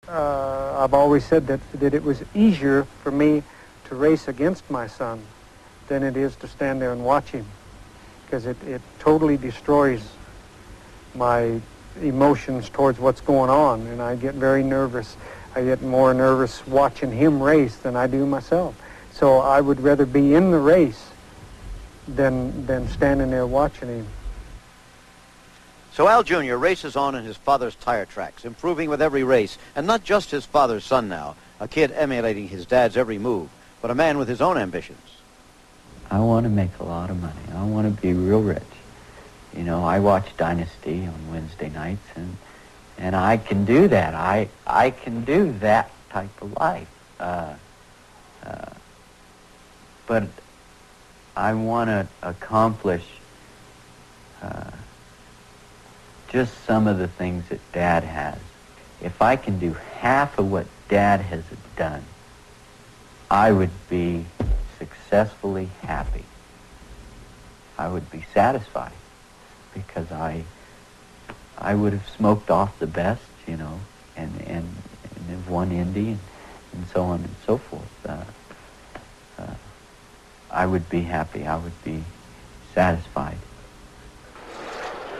I've always said that it was easier for me to race against my son than it is to stand there and watch him, because it totally destroys my emotions towards what's going on, and I get very nervous. I get more nervous watching him race than I do myself. So I would rather be in the race than standing there watching him. So Al Jr. races on in his father's tire tracks, improving with every race, and not just his father's son now, a kid emulating his dad's every move, but a man with his own ambitions. I want to make a lot of money. I want to be real rich. You know, I watch Dynasty on Wednesday nights, and I can do that. I can do that type of life. But I want to accomplish just some of the things that Dad has. If I can do half of what Dad has done, I would be successfully happy. I would be satisfied, because I would have smoked off the best, you know, and have won Indy and so on and so forth. I would be happy. I would be satisfied.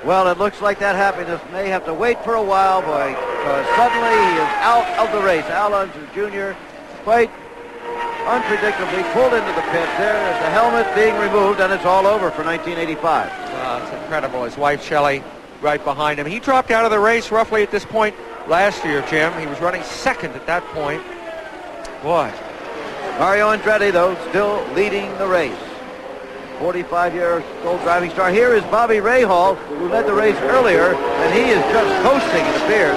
Well, it looks like that happiness may have to wait for a while, boy, because suddenly he is out of the race. Al Unser Jr. quite unpredictably pulled into the pit. There is the helmet being removed, and it's all over for 1985. Wow, it's incredible. His wife, Shelley, right behind him. He dropped out of the race roughly at this point last year, Jim. He was running second at that point. Boy. Mario Andretti, though, still leading the race. 45-year-old driving star. Here is Bobby Rahal, who led the race earlier, and he is just coasting, it appears.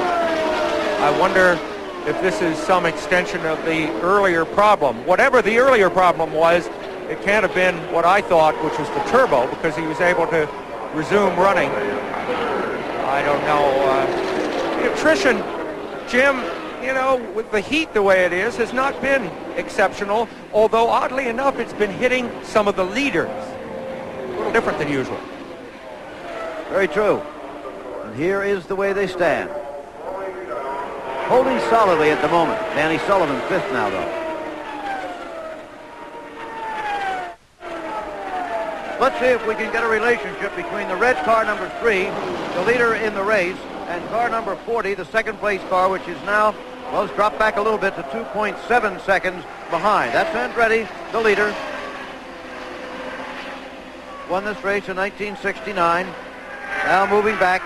I wonder if this is some extension of the earlier problem. Whatever the earlier problem was, it can't have been what I thought, which was the turbo, because he was able to resume running. I don't know. The attrition, Jim, you know, with the heat the way it is, has not been exceptional, although oddly enough, it's been hitting some of the leaders. A little different than usual. Very true. And here is the way they stand. Holding solidly at the moment. Danny Sullivan, fifth now, though. Let's see if we can get a relationship between the red car number 3, the leader in the race, and car number 40, the second place car, which is now, well, it's dropped back a little bit to 2.7 seconds behind. That's Andretti, the leader. Won this race in 1969. Now moving back.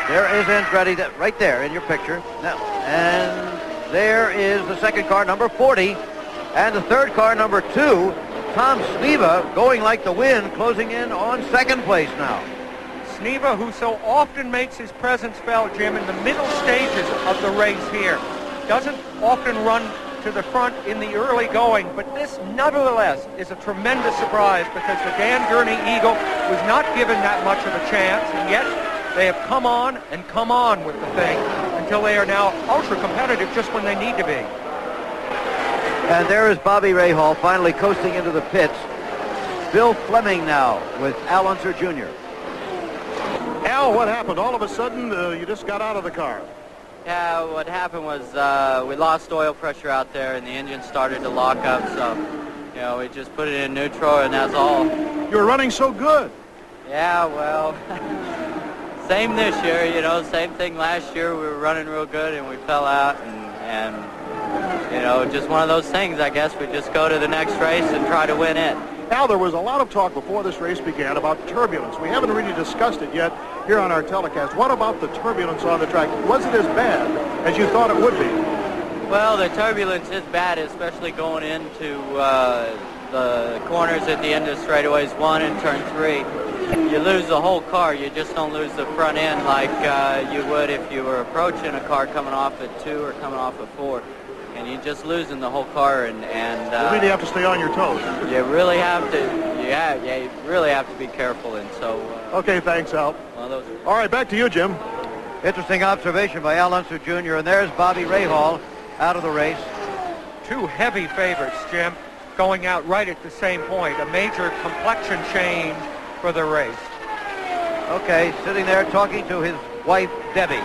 There is Andretti, right there in your picture. Now, and there is the second car, number 40. And the third car, number 2, Tom Sneva, going like the wind, closing in on second place now. Sneva, who so often makes his presence felt, Jim, in the middle stages of the race here. Doesn't often run to the front in the early going, but this, nevertheless, is a tremendous surprise, because the Dan Gurney Eagle was not given that much of a chance, and yet they have come on and come on with the thing until they are now ultra-competitive just when they need to be. And there is Bobby Rahal finally coasting into the pits. Bill Fleming now with Al Unser Jr. Al, what happened? All of a sudden, you just got out of the car. Yeah, what happened was we lost oil pressure out there, and the engine started to lock up, so, you know, we just put it in neutral, and that's all. You were running so good. Yeah, well, same this year, you know, same thing last year. We were running real good, and we fell out, and you know, just one of those things, I guess. We just go to the next race and try to win it. Al, there was a lot of talk before this race began about turbulence. We haven't really discussed it yet here on our telecast. What about the turbulence on the track? Was it as bad as you thought it would be? Well, the turbulence is bad, especially going into the corners at the end of straightaways 1 and turn 3. You lose the whole car. You just don't lose the front end like you would if you were approaching a car coming off at 2 or coming off at 4. And you're just losing the whole car, and you really have to stay on your toes. You really have to. Yeah, you really have to be careful. And so. Okay, thanks, Al. All right, back to you, Jim. Interesting observation by Al Unser Jr. And there's Bobby Rahal out of the race. Two heavy favorites, Jim, going out right at the same point. A major complexion change for the race. Okay, sitting there talking to his wife, Debbie.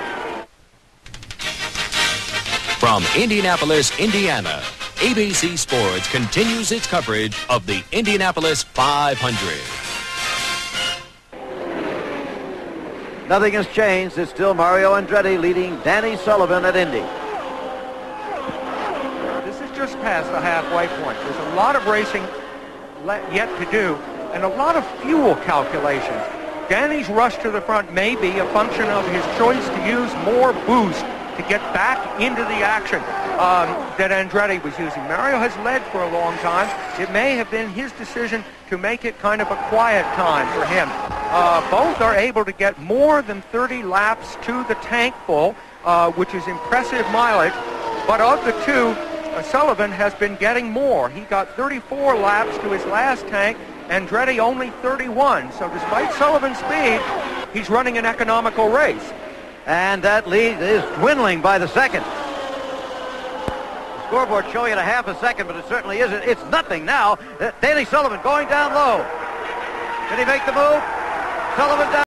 From Indianapolis, Indiana, ABC Sports continues its coverage of the Indianapolis 500. Nothing has changed. It's still Mario Andretti leading Danny Sullivan at Indy. This is just past the halfway point. There's a lot of racing yet to do and a lot of fuel calculations. Danny's rush to the front may be a function of his choice to use more boost to get back into the action that Andretti was using. Mario has led for a long time. It may have been his decision to make it kind of a quiet time for him. Both are able to get more than 30 laps to the tank full, which is impressive mileage. But of the two, Sullivan has been getting more. He got 34 laps to his last tank, Andretti only 31. So despite Sullivan's speed, he's running an economical race. And that lead is dwindling by the second. The scoreboard showing it a half a second, but it certainly isn't. It's nothing now. Danny Sullivan going down low. Can he make the move? Sullivan down.